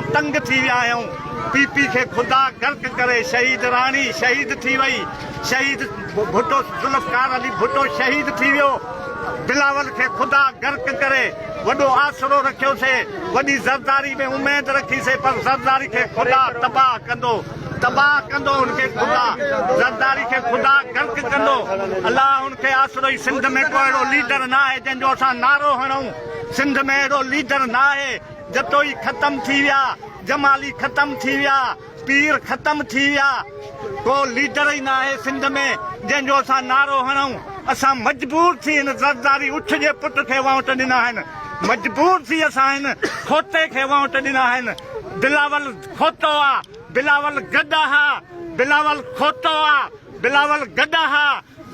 तंग थी विया आहियूं। पी खे खुदा गर्क करे शहीद राणी शहीद थी वई। शहीद भुट्टो जुल्फकार अली भुट्टो शहीद थी वियो। बिलावल खे खुदा गर्क करे वॾो आसरो रखियोसीं। वॾी ज़रदारी में उमेद रखीसीं पर ज़रदारी खे खुदा तबाह कंदो उनखे खुदा ज़रदारी खे खुदा गर्क कंदो। अलाह उनखे आसरो ई सिंध में को अहिड़ो लीडर न आहे जंहिंजो असां नारो हणूं। सिंध में अहिड़ो लीडर न आहे। जतोई ख़तम थी विया, जमाली ख़तम थी विया, पीर ख़तम थी विया। को लीडर ई न आहे सिंध में जंहिंजो असां नारो हणूं। असां मजबूर थी हिन ज़रदारी उठ जे पुट खे वाउट ॾिना आहिनि। मजबूर थी असां हिन खोते खे वाउट ॾिना आहिनि। बिलावल खोतो आहे, बिलावल गॾ आहे, बिलावल खोतो आहे, बिलावल गॾ आहे।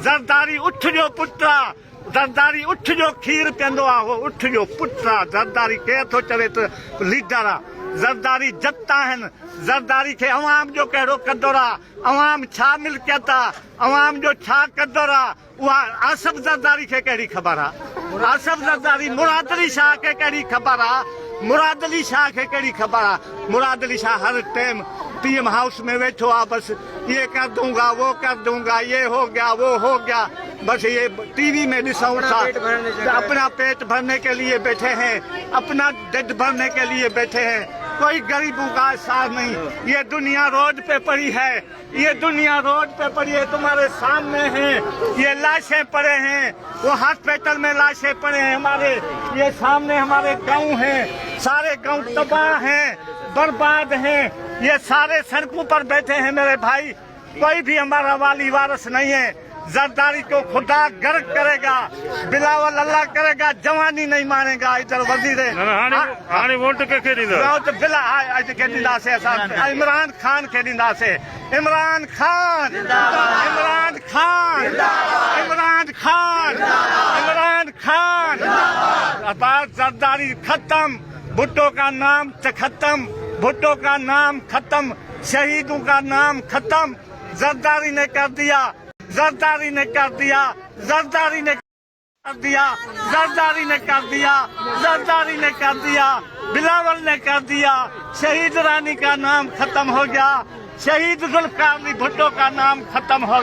ज़रदारी उठ जो पुट आहे। ज़रदारी उठ जो खीर पीअंदो आहे। उहो उठ जो पुट आहे। ज़रदारी केरु थो चवे त लीडर आहे। ज़रदारी जत आहिनि। ज़रदारी खे अवाम जो कहिड़ो क़दुरु आहे, अवाम छा मिल्कियत आहे, अवाम जो छा क़दुरु आहे, उहा आसिफ ज़रदारी खे कहिड़ी ख़बर आहे। आसिफ ज़रदारी मुराद अली शाह खे कहिड़ी ख़बर आहे। मुराद अली शाह खे कहिड़ी ख़बर आहे। मुराद अली शाह हर टाइम पीएम हाउस में बैठो आ। बस ये कर दूंगा, वो कर दूंगा, ये हो गया, वो हो गया। बस ये टीवी में डिसाउंड था। अपना पेट भरने के लिए बैठे हैं, अपना ढिड भरने के लिए बैठे हैं। कोई गरीबों का एहसास नहीं। ये दुनिया रोड पे पड़ी है, ये दुनिया रोड पे पड़ी है, तुम्हारे सामने है। ये लाशें पड़े हैं, वो हॉस्पिटल में लाशें पड़े हैं हमारे। ये सामने हमारे गाँव हैं, सारे गाँव तबाह हैं, बर्बाद हैं। ये सारे सड़कों पर बैठे हैं मेरे भाई। कोई भी हमारा वाली वारस नहीं है। ज़रदारी को खुदा गर्क करेगा, बिलावल अल्लाह करेगा, जवानी नहीं मानेगा। इधर वजीर वोट के इमरान खान के ॾींदासीं। इमरान खान, इमरान खान, इमरान खान, इमरान खान। ज़रदारी खत्म, भुट्टो का नाम खत्म, भुट्टो का नाम खत्म, शहीदों का नाम खत्म। ज़रदारी ने कर दिया, ज़रदारी ने कर दिया, ज़रदारी ने कर दिया, ज़रदारी ने कर दिया, ज़रदारी ने कर दिया, बिलावल ने कर दिया। शहीद रानी का नाम खत्म हो गया, शहीद जुल्फकार अली भुट्टो का नाम खत्म हो